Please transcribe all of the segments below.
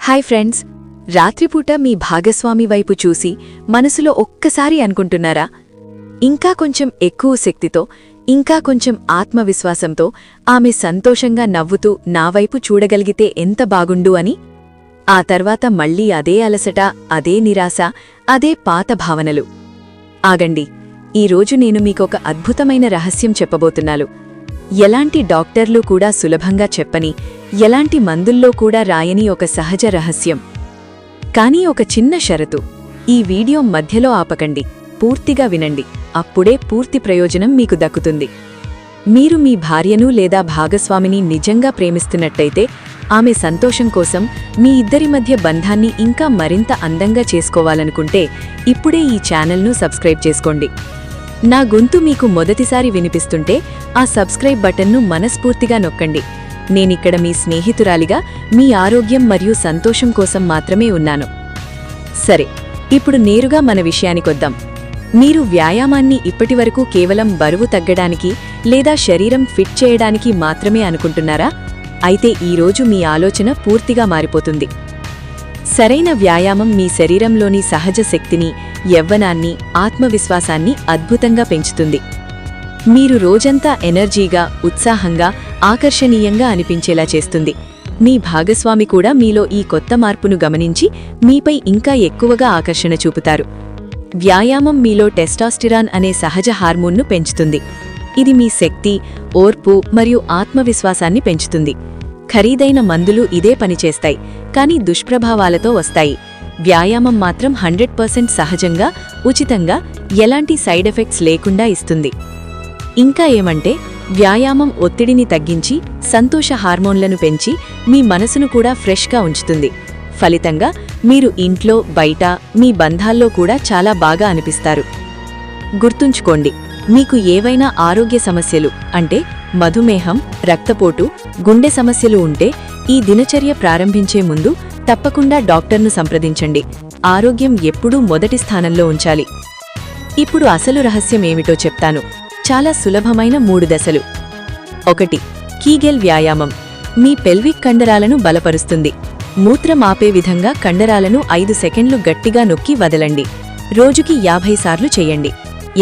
Hi friends, రాత్రిపూట మీ భాగస్వామి వైపు చూసి మనసులో ఒక్కసారి అనుకుంటున్నారా, ఇంకా కొంచెం ఎక్కువ శక్తితో, ఇంకా కొంచెం ఆత్మవిశ్వాసంతో ఆమె సంతోషంగా నవ్వుతూ నా వైపు చూడగలిగితే ఎంత బాగుండు అని? ఆ తర్వాత మళ్లీ అదే అలసట, అదే నిరాశ, అదే పాత భావనలు. ఆగండి, ఈరోజు నేను మీకొక అద్భుతమైన రహస్యం చెప్పబోతున్నాను. ఎలాంటి డాక్టర్లు కూడా సులభంగా చెప్పని, ఎలాంటి మందుల్లో కూడా రాయని ఒక సహజ రహస్యం. కానీ ఒక చిన్న షరతు. ఈ వీడియో మధ్యలో ఆపకండి, పూర్తిగా వినండి. అప్పుడే పూర్తి ప్రయోజనం మీకు దక్కుతుంది. మీరు మీ భార్యను లేదా భాగస్వామిని నిజంగా ప్రేమిస్తున్నట్టయితే, ఆమె సంతోషం కోసం మీ ఇద్దరి మధ్య బంధాన్ని ఇంకా మరింత అందంగా చేసుకోవాలనుకుంటే ఇప్పుడే ఈ ఛానల్ను సబ్స్క్రైబ్ చేసుకోండి. నా గొంతు మీకు మొదటిసారి వినిపిస్తుంటే ఆ సబ్స్క్రైబ్ బటన్ను మనస్ఫూర్తిగా నొక్కండి. నేనిక్కడ మీ స్నేహితురాలిగా మీ ఆరోగ్యం మరియు సంతోషం కోసం మాత్రమే ఉన్నాను. సరే, ఇప్పుడు నేరుగా మన విషయానికొద్దాం. మీరు వ్యాయామాన్ని ఇప్పటివరకు కేవలం బరువు తగ్గడానికి లేదా శరీరం ఫిట్ చేయడానికి మాత్రమే అనుకుంటున్నారా? అయితే ఈరోజు మీ ఆలోచన పూర్తిగా మారిపోతుంది. సరైన వ్యాయామం మీ శరీరంలోని సహజ శక్తిని, యవ్వనాన్ని, ఆత్మవిశ్వాసాన్ని అద్భుతంగా పెంచుతుంది. మీరు రోజంతా ఎనర్జీగా, ఉత్సాహంగా, ఆకర్షణీయంగా అనిపించేలా చేస్తుంది. మీ భాగస్వామి కూడా మీలో ఈ కొత్త మార్పును గమనించి మీపై ఇంకా ఎక్కువగా ఆకర్షణ చూపుతారు. వ్యాయామం మీలో టెస్టాస్టిరాన్ అనే సహజ హార్మోన్ను పెంచుతుంది. ఇది మీ శక్తి, ఓర్పు మరియు ఆత్మవిశ్వాసాన్ని పెంచుతుంది. ఖరీదైన మందులు ఇదే పనిచేస్తాయి, కానీ దుష్ప్రభావాలతో వస్తాయి. వ్యాయామం మాత్రం 100% సహజంగా, ఉచితంగా, ఎలాంటి సైడ్ ఎఫెక్ట్స్ లేకుండా ఇస్తుంది. ఇంకా ఏమంటే, వ్యాయామం ఒత్తిడిని తగ్గించి, సంతోష హార్మోన్లను పెంచి, మీ మనసును కూడా ఫ్రెష్గా ఉంచుతుంది. ఫలితంగా మీరు ఇంట్లో, బయట, మీ బంధాల్లో కూడా చాలా బాగా అనిపిస్తారు. గుర్తుంచుకోండి, మీకు ఏవైనా ఆరోగ్య సమస్యలు అంటే మధుమేహం, రక్తపోటు, గుండె సమస్యలు ఉంటే ఈ దినచర్య ప్రారంభించే ముందు తప్పకుండా డాక్టర్ను సంప్రదించండి. ఆరోగ్యం ఎప్పుడూ మొదటి స్థానంలో ఉంచాలి. ఇప్పుడు అసలు రహస్యం ఏమిటో చెప్తాను. చాలా సులభమైన 3 దశలు. 1. కీగెల్ వ్యాయామం. మీ పెల్విక్ కండరాలను బలపరుస్తుంది. మూత్రం ఆపే విధంగా కండరాలను 5 సెకండ్లు గట్టిగా నొక్కి వదలండి. రోజుకి 50 సార్లు చెయ్యండి.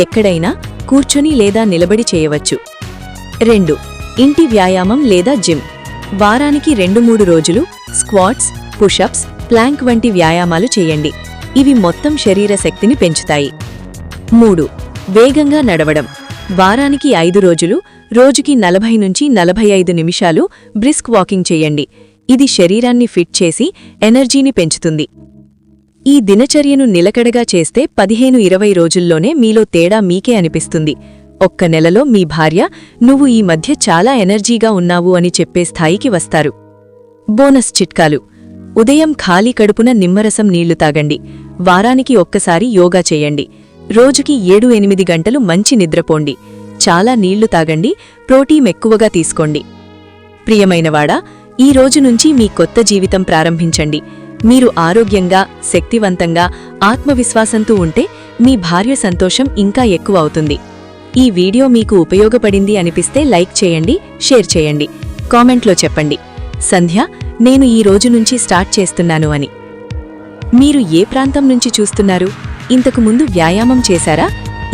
ఎక్కడైనా కూర్చొని లేదా నిలబడి చేయవచ్చు. 2. ఇంటి వ్యాయామం లేదా జిమ్. వారానికి 2-3 రోజులు స్క్వాట్స్, పుషప్స్, ప్లాంక్ వంటి వ్యాయామాలు చేయండి. ఇవి మొత్తం శరీర శక్తిని పెంచుతాయి. 3. వేగంగా నడవడం. వారానికి 5 రోజులు, రోజుకి 40 నుంచి 45 నిమిషాలు బ్రిస్క్ వాకింగ్ చేయండి. ఇది శరీరాన్ని ఫిట్ చేసి ఎనర్జీని పెంచుతుంది. ఈ దినచర్యను నిలకడగా చేస్తే 15-20 రోజుల్లోనే మీలో తేడా మీకే అనిపిస్తుంది. ఒక్క నెలలో మీ భార్య, నువ్వు ఈ మధ్య చాలా ఎనర్జీగా ఉన్నావు అని చెప్పే స్థాయికి వస్తారు. బోనస్ చిట్కాలు. ఉదయం ఖాళీ కడుపున నిమ్మరసం నీళ్లు తాగండి. వారానికి ఒక్కసారి యోగా చేయండి. రోజుకి 7-8 గంటలు మంచి నిద్రపోండి. చాలా నీళ్లు తాగండి. ప్రోటీన్ ఎక్కువగా తీసుకోండి. ప్రియమైనవాడా, ఈ రోజు నుంచి మీ కొత్త జీవితం ప్రారంభించండి. మీరు ఆరోగ్యంగా, శక్తివంతంగా, ఆత్మవిశ్వాసంతో ఉంటే మీ భార్య సంతోషం ఇంకా ఎక్కువ అవుతుంది. ఈ వీడియో మీకు ఉపయోగపడింది అనిపిస్తే లైక్ చేయండి, షేర్ చేయండి. కామెంట్లో చెప్పండి, సంధ్య, నేను ఈ రోజు నుంచి స్టార్ట్ చేస్తున్నాను అని. మీరు ఏ ప్రాంతం నుంచి చూస్తున్నారు? ఇంతకు ముందు వ్యాయామం చేశారా?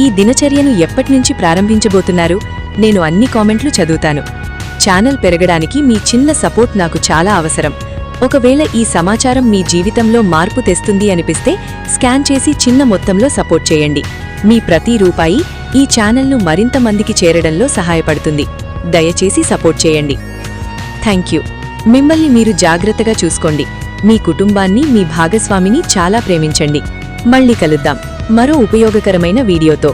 ఈ దినచర్యను ఎప్పటినుంచి ప్రారంభించబోతున్నారు? నేను అన్ని కామెంట్లు చదువుతాను. ఛానల్ పెరగడానికి మీ చిన్న సపోర్ట్ నాకు చాలా అవసరం. ఒకవేళ ఈ సమాచారం మీ జీవితంలో మార్పు తెస్తుంది అనిపిస్తే స్కాన్ చేసి చిన్న మొత్తంలో సపోర్ట్ చేయండి. మీ ప్రతి రూపాయి ఈ ఛానల్ను మరింత మందికి చేరడంలో సహాయపడుతుంది. దయచేసి సపోర్ట్ చేయండి. థాంక్యూ. మిమ్మల్ని మీరు జాగ్రత్తగా చూసుకోండి. మీ కుటుంబాన్ని, మీ భాగస్వామిని చాలా ప్రేమించండి. మళ్ళీ కలుద్దాం మరో ఉపయోగకరమైన వీడియోతో.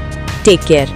Take care.